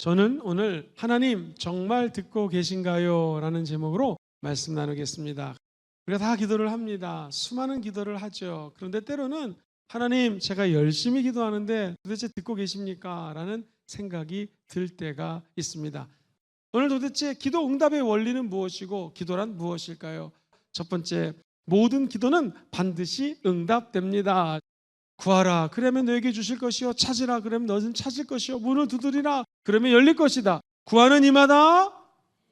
저는 오늘 하나님 정말 듣고 계신가요? 라는 제목으로 말씀 나누겠습니다. 우리가 다 기도를 합니다. 수많은 기도를 하죠. 그런데 때로는 하나님 제가 열심히 기도하는데 도대체 듣고 계십니까? 라는 생각이 들 때가 있습니다. 오늘 도대체 기도 응답의 원리는 무엇이고 기도란 무엇일까요? 첫 번째, 모든 기도는 반드시 응답됩니다. 구하라 그러면 너에게 주실 것이요, 찾으라 그러면 너는 찾을 것이요, 문을 두드리라 그러면 열릴 것이다. 구하는 이마다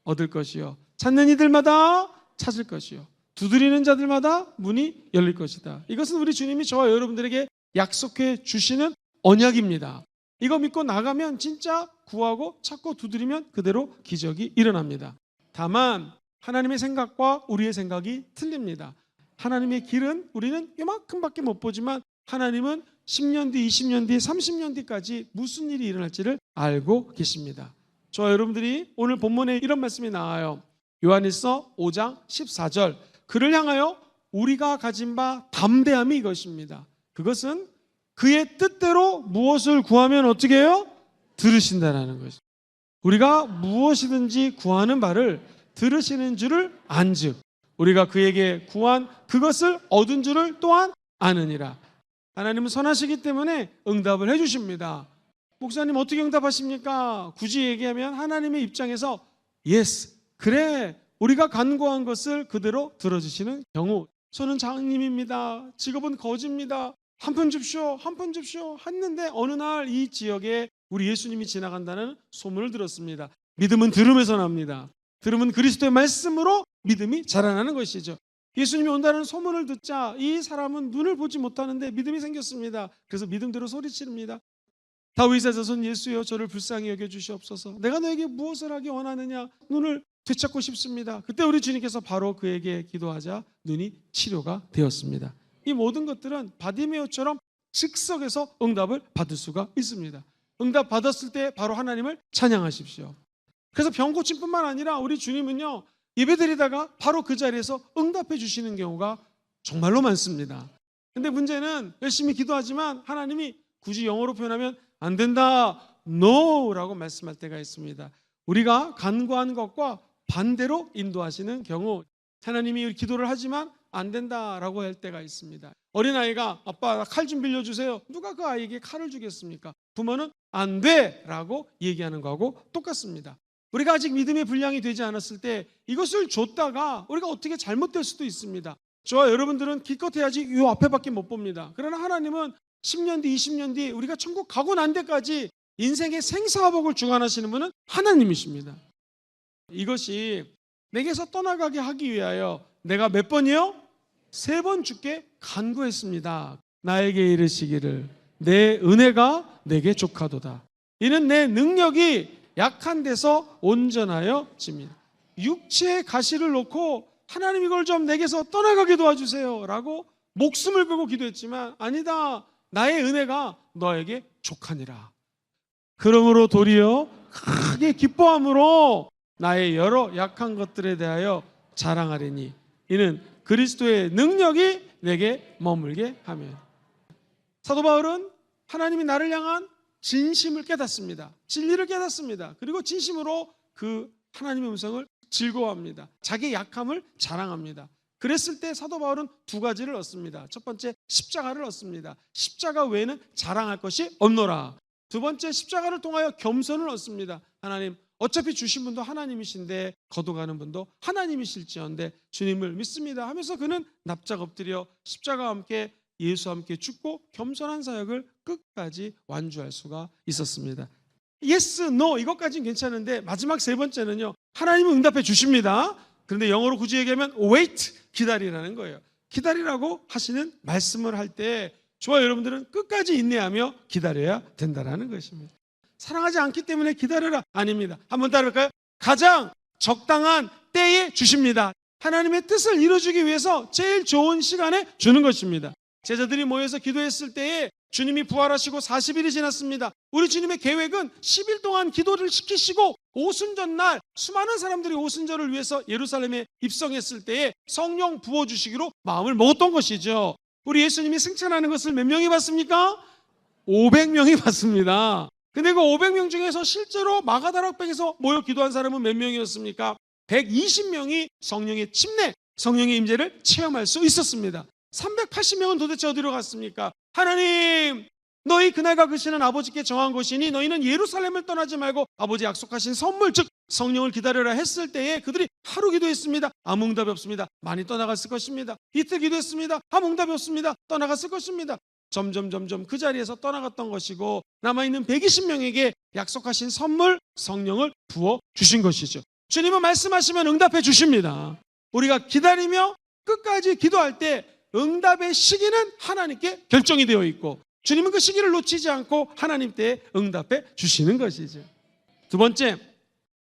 얻을 것이요, 찾는 이들마다 찾을 것이요, 두드리는 자들마다 문이 열릴 것이다. 이것은 우리 주님이 저와 여러분들에게 약속해 주시는 언약입니다. 이거 믿고 나가면 진짜 구하고 찾고 두드리면 그대로 기적이 일어납니다. 다만 하나님의 생각과 우리의 생각이 틀립니다. 하나님의 길은 우리는 이만큼밖에 못 보지만 하나님은 10년 뒤, 20년 뒤, 30년 뒤까지 무슨 일이 일어날지를 알고 계십니다. 저와 여러분들이 오늘 본문에 이런 말씀이 나와요. 요한일서 5장 14절, 그를 향하여 우리가 가진 바 담대함이 이것입니다. 그것은 그의 뜻대로 무엇을 구하면 어떻게 해요? 들으신다라는 것입니다. 우리가 무엇이든지 구하는 바를 들으시는 줄을 안즉 우리가 그에게 구한 그것을 얻은 줄을 또한 아느니라. 하나님은 선하시기 때문에 응답을 해주십니다. 목사님 어떻게 응답하십니까? 굳이 얘기하면 하나님의 입장에서 예스, 그래, 우리가 간구한 것을 그대로 들어주시는 경우. 저는 장님입니다. 직업은 거지입니다. 한 푼 줍쇼, 한 푼 줍쇼 했는데 어느 날 이 지역에 우리 예수님이 지나간다는 소문을 들었습니다. 믿음은 들음에서 납니다. 들음은 그리스도의 말씀으로 믿음이 자라나는 것이죠. 예수님이 온다는 소문을 듣자 이 사람은 눈을 보지 못하는데 믿음이 생겼습니다. 그래서 믿음대로 소리치릅니다. 다윗의 자손 예수여, 저를 불쌍히 여겨주시옵소서. 내가 너에게 무엇을 하기 원하느냐? 눈을 되찾고 싶습니다. 그때 우리 주님께서 바로 그에게 기도하자 눈이 치료가 되었습니다. 이 모든 것들은 바디메오처럼 즉석에서 응답을 받을 수가 있습니다. 응답 받았을 때 바로 하나님을 찬양하십시오. 그래서 병 고침 뿐만 아니라 우리 주님은요, 예배드리다가 바로 그 자리에서 응답해 주시는 경우가 정말로 많습니다. 근데 문제는 열심히 기도하지만 하나님이 굳이 영어로 표현하면 안 된다, no 라고 말씀할 때가 있습니다. 우리가 간구한 것과 반대로 인도하시는 경우, 하나님이 우리 기도를 하지만 안 된다라고 할 때가 있습니다. 어린아이가 아빠 나 칼 좀 빌려주세요. 누가 그 아이에게 칼을 주겠습니까? 부모는 안 돼 라고 얘기하는 거하고 똑같습니다. 우리가 아직 믿음의 분량이 되지 않았을 때 이것을 줬다가 우리가 어떻게 잘못될 수도 있습니다. 저와 여러분들은 기껏해야지 이 앞에밖에 못 봅니다. 그러나 하나님은 10년 뒤, 20년 뒤 우리가 천국 가고 난 데까지 인생의 생사화복을 주관하시는 분은 하나님이십니다. 이것이 내게서 떠나가게 하기 위하여 내가 몇 번이요? 3번 주께 간구했습니다. 나에게 이르시기를 내 은혜가 내게 족하도다. 이는 내 능력이 약한 데서 온전하여 집니다. 육체의 가시를 놓고 하나님 이걸 좀 내게서 떠나가게 도와주세요 라고 목숨을 걸고 기도했지만 아니다, 나의 은혜가 너에게 족하니라. 그러므로 도리어 크게 기뻐함으로 나의 여러 약한 것들에 대하여 자랑하리니 이는 그리스도의 능력이 내게 머물게 하며. 사도 바울은 하나님이 나를 향한 진심을 깨닫습니다. 진리를 깨닫습니다. 그리고 진심으로 그 하나님의 음성을 즐거워합니다. 자기의 약함을 자랑합니다. 그랬을 때 사도 바울은 2가지를 얻습니다. 첫 번째, 십자가를 얻습니다. 십자가 외에는 자랑할 것이 없노라. 두 번째, 십자가를 통하여 겸손을 얻습니다. 하나님, 어차피 주신 분도 하나님이신데 거둬가는 분도 하나님이실지언데 주님을 믿습니다 하면서 그는 납작 엎드려 십자가와 함께 예수와 함께 죽고 겸손한 사역을 끝까지 완주할 수가 있었습니다. Yes, no 이것까지는 괜찮은데 마지막 3번째는요, 하나님은 응답해 주십니다. 그런데 영어로 굳이 얘기하면 wait, 기다리라는 거예요. 기다리라고 하시는 말씀을 할 때 저와 여러분들은 끝까지 인내하며 기다려야 된다는 것입니다. 사랑하지 않기 때문에 기다려라 아닙니다. 한번 따라할까요? 가장 적당한 때에 주십니다. 하나님의 뜻을 이루어주기 위해서 제일 좋은 시간에 주는 것입니다. 제자들이 모여서 기도했을 때에 주님이 부활하시고 40일이 지났습니다. 우리 주님의 계획은 10일 동안 기도를 시키시고 오순절날 수많은 사람들이 오순절을 위해서 예루살렘에 입성했을 때에 성령 부어주시기로 마음을 먹었던 것이죠. 우리 예수님이 승천하는 것을 몇 명이 봤습니까? 500명이 봤습니다. 근데 그 500명 중에서 실제로 마가다락방에서 모여 기도한 사람은 몇 명이었습니까? 120명이 성령의 침례, 성령의 임재를 체험할 수 있었습니다. 380명은 도대체 어디로 갔습니까? 하나님, 너희 그날과 그 시는 아버지께 정한 것이니 너희는 예루살렘을 떠나지 말고 아버지 약속하신 선물, 즉 성령을 기다려라 했을 때에 그들이 하루 기도했습니다. 아무 응답이 없습니다. 많이 떠나갔을 것입니다. 이틀 기도했습니다. 아무 응답이 없습니다. 떠나갔을 것입니다. 점점 그 자리에서 떠나갔던 것이고 남아있는 120명에게 약속하신 선물, 성령을 부어 주신 것이죠. 주님은 말씀하시면 응답해 주십니다. 우리가 기다리며 끝까지 기도할 때 응답의 시기는 하나님께 결정이 되어 있고 주님은 그 시기를 놓치지 않고 하나님 때에 응답해 주시는 것이죠. 두 번째,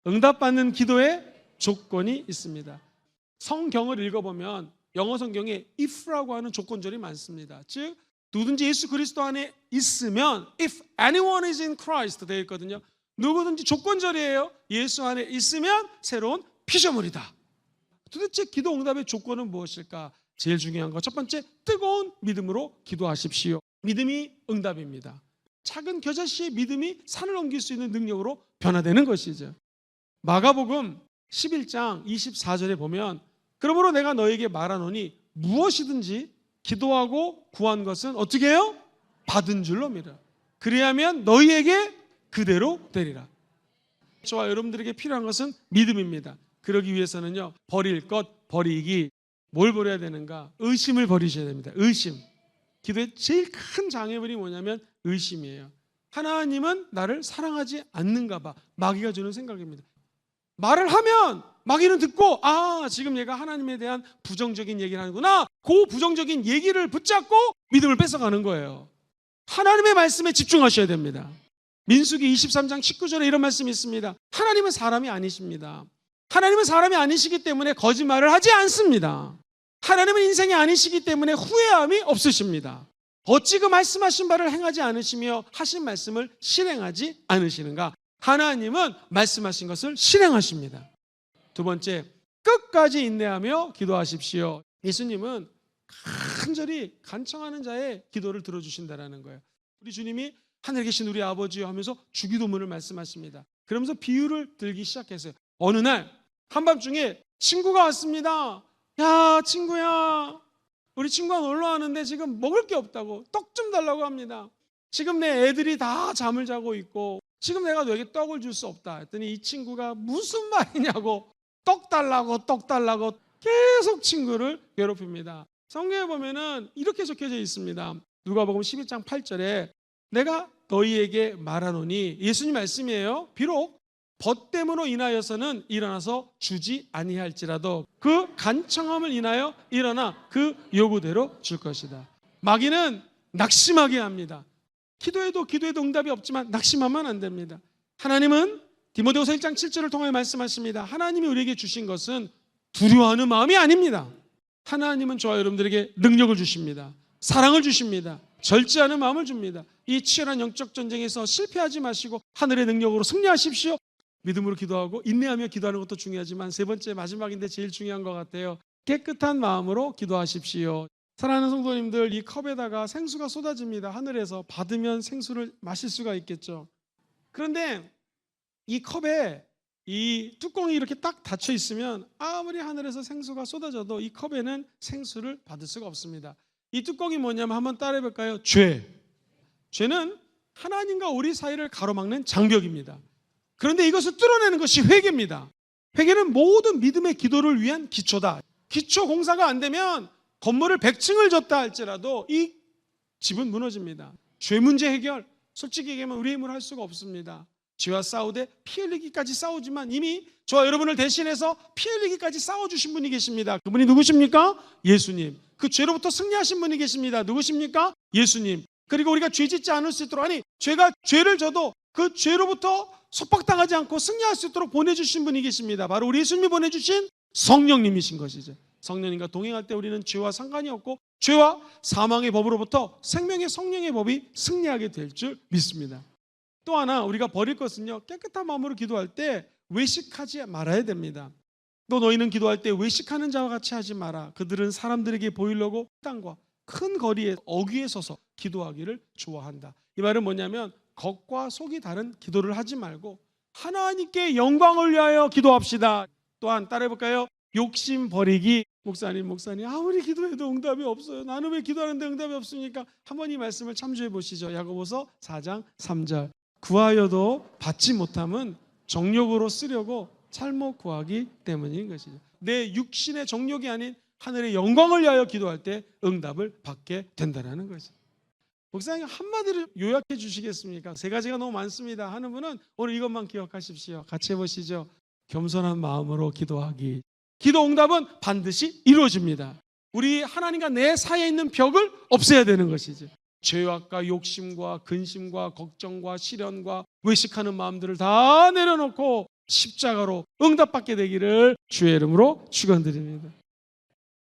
응답받는 기도에 조건이 있습니다. 성경을 읽어보면 영어 성경에 if라고 하는 조건절이 많습니다. 즉 누구든지 예수 그리스도 안에 있으면 if anyone is in Christ 되어 있거든요. 누구든지 조건절이에요. 예수 안에 있으면 새로운 피조물이다. 도대체 기도 응답의 조건은 무엇일까? 제일 중요한 거 첫 번째, 뜨거운 믿음으로 기도하십시오. 믿음이 응답입니다. 작은 겨자씨의 믿음이 산을 옮길 수 있는 능력으로 변화되는 것이죠. 마가복음 11장 24절에 보면 그러므로 내가 너에게 말하노니 무엇이든지 기도하고 구한 것은 어떻게 해요? 받은 줄로 믿어. 그리하면 너희에게 그대로 되리라. 저와 여러분들에게 필요한 것은 믿음입니다. 그러기 위해서는요, 버릴 것 버리기. 뭘 버려야 되는가? 의심을 버리셔야 됩니다. 의심. 기도의 제일 큰 장애물이 뭐냐면 의심이에요. 하나님은 나를 사랑하지 않는가 봐. 마귀가 주는 생각입니다. 말을 하면 마귀는 듣고 지금 얘가 하나님에 대한 부정적인 얘기를 하는구나. 그 부정적인 얘기를 붙잡고 믿음을 뺏어가는 거예요. 하나님의 말씀에 집중하셔야 됩니다. 민수기 23장 19절에 이런 말씀이 있습니다. 하나님은 사람이 아니십니다. 하나님은 사람이 아니시기 때문에 거짓말을 하지 않습니다. 하나님은 인생이 아니시기 때문에 후회함이 없으십니다. 어찌 그 말씀하신 바를 행하지 않으시며 하신 말씀을 실행하지 않으시는가? 하나님은 말씀하신 것을 실행하십니다. 두 번째, 끝까지 인내하며 기도하십시오. 예수님은 간절히 간청하는 자의 기도를 들어주신다는 거예요. 우리 주님이 하늘에 계신 우리 아버지요 하면서 주기도문을 말씀하십니다. 그러면서 비유를 들기 시작했어요. 어느 날 한밤중에 친구가 왔습니다. 야, 친구야, 우리 친구가 놀러 왔는데 지금 먹을 게 없다고 떡 좀 달라고 합니다. 지금 내 애들이 다 잠을 자고 있고 지금 내가 너에게 떡을 줄 수 없다 했더니 이 친구가 무슨 말이냐고 떡 달라고 계속 친구를 괴롭힙니다. 성경에 보면은 이렇게 적혀져 있습니다. 누가복음 11장 8절에 내가 너희에게 말하노니, 예수님 말씀이에요. 비록 벗됨으로 인하여서는 일어나서 주지 아니할지라도 그 간청함을 인하여 일어나 그 요구대로 줄 것이다. 마귀는 낙심하게 합니다. 기도해도 응답이 없지만 낙심하면 안 됩니다. 하나님은 디모데후서 1장 7절을 통해 말씀하십니다. 하나님이 우리에게 주신 것은 두려워하는 마음이 아닙니다. 하나님은 저와 여러분들에게 능력을 주십니다. 사랑을 주십니다. 절제하는 마음을 줍니다. 이 치열한 영적 전쟁에서 실패하지 마시고 하늘의 능력으로 승리하십시오. 믿음으로 기도하고 인내하며 기도하는 것도 중요하지만 세 번째, 마지막인데 제일 중요한 것 같아요. 깨끗한 마음으로 기도하십시오. 사랑하는 성도님들, 이 컵에다가 생수가 쏟아집니다. 하늘에서 받으면 생수를 마실 수가 있겠죠. 그런데 이 컵에 이 뚜껑이 이렇게 딱 닫혀 있으면 아무리 하늘에서 생수가 쏟아져도 이 컵에는 생수를 받을 수가 없습니다. 이 뚜껑이 뭐냐면 한번 따라해 볼까요? 죄는 하나님과 우리 사이를 가로막는 장벽입니다. 그런데 이것을 뚫어내는 것이 회개입니다. 회개는 모든 믿음의 기도를 위한 기초다. 기초 공사가 안 되면 건물을 100층을 졌다 할지라도 이 집은 무너집니다. 죄 문제 해결, 솔직히 얘기하면 우리의 힘으로 할 수가 없습니다. 죄와 싸우되 피 흘리기까지 싸우지만 이미 저와 여러분을 대신해서 피 흘리기까지 싸워주신 분이 계십니다. 그분이 누구십니까? 예수님. 그 죄로부터 승리하신 분이 계십니다. 누구십니까? 예수님. 그리고 우리가 죄 짓지 않을 수 있도록, 죄가 죄를 져도 그 죄로부터 속박당하지 않고 승리할 수 있도록 보내주신 분이 계십니다. 바로 우리 예수님이 보내주신 성령님이신 것이죠. 성령님과 동행할 때 우리는 죄와 상관이 없고 죄와 사망의 법으로부터 생명의 성령의 법이 승리하게 될 줄 믿습니다. 또 하나 우리가 버릴 것은요, 깨끗한 마음으로 기도할 때 외식하지 말아야 됩니다. 또 너희는 기도할 때 외식하는 자와 같이 하지 마라. 그들은 사람들에게 보이려고 땅과 큰 거리에 어귀에 서서 기도하기를 좋아한다. 이 말은 뭐냐면 겉과 속이 다른 기도를 하지 말고 하나님께 영광을 위하여 기도합시다. 또한 따라해 볼까요? 욕심 버리기. 목사님 아무리 기도해도 응답이 없어요. 나는 왜 기도하는데 응답이 없습니까? 한번 이 말씀을 참조해 보시죠. 야고보서 4장 3절. 구하여도 받지 못함은 정욕으로 쓰려고 잘못 구하기 때문인 것이죠. 내 육신의 정욕이 아닌 하늘의 영광을 위하여 기도할 때 응답을 받게 된다는 것이죠. 목사님 한마디로 요약해 주시겠습니까? 세 가지가 너무 많습니다 하는 분은 오늘 이것만 기억하십시오. 같이 해보시죠. 겸손한 마음으로 기도하기. 기도 응답은 반드시 이루어집니다. 우리 하나님과 내 사이에 있는 벽을 없애야 되는 것이죠. 죄악과 욕심과 근심과 걱정과 시련과 외식하는 마음들을 다 내려놓고 십자가로 응답받게 되기를 주의 이름으로 축원드립니다.